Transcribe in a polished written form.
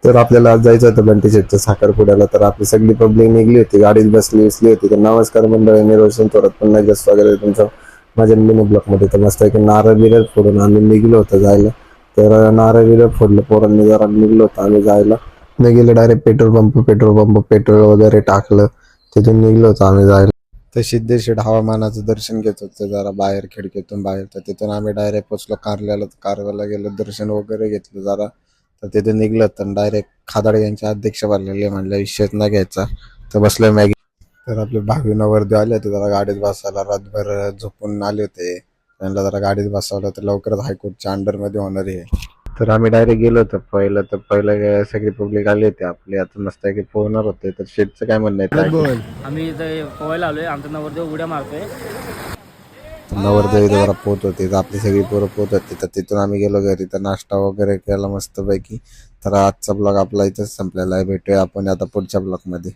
तर आपल्याला आज जायचं होतं बंटी शेटच्या साखरपुड्याला. तर आपली सगळी पब्लिक निघली होती, गाडीत बसली होती. तर नमस्कार मंडळी, मी रोशन थोरात पुन्हा एकदा स्वागत आहे तुमचं माझ्या मिनी ब्लॉकमध्ये. तर मस्त की नारळ बिरळ फोडून आम्ही निघलो होतो जायला. तर नारळ बिरळ फोडलं पोरांनी, जरा निघलो होतो आम्ही जायला. न गेलं डायरेक्ट पेट्रोल वगैरे टाकलं, तिथून निघलो होतो आम्ही जायला. तर सिद्धेश्वर हवामानाचं दर्शन घेत होतं जरा बाहेर, खिडकीतून बाहेर. तर तिथून आम्ही डायरेक्ट पोचलो कारल्याला. कारल्याला गेलो, दर्शन वगैरे घेतलं जरा. तर तिथे निघलं तर डायरेक्ट खादाड यांचे अध्यक्ष भरलेले, म्हणले विषयच न घ्यायचा. तर बसलो मॅगी. तर आपले भावी नवरदेव आले होते जरा गाडीत बसायला, रातभर झोपून आले होते. त्यांना जरा गाडीत बसवलं तर लवकरच हायकोर्टच्या अंडरमध्ये होणार आहे. तर आम्ही डायरेक्ट गेलो होतो. पहिलं सगळी पब्लिक आली होती आपली. आता मस्त की पोहणार होते. तर शेटचं काय म्हणणं आहे? आम्ही इथे पोहायला आलोय, आमचा नवरदेव उड्या मारतोय. नवरदेव इथे जरा पोहत होते, तर आपली सगळी पोरं पोहत होती. तर तिथून आम्ही गेलो घरी, तर नाश्ता वगैरे केला मस्तपैकी. तर आजचा ब्लॉग आपला इथंच संपलेला आहे. भेटूया आपण आता पुढच्या ब्लॉगमध्ये.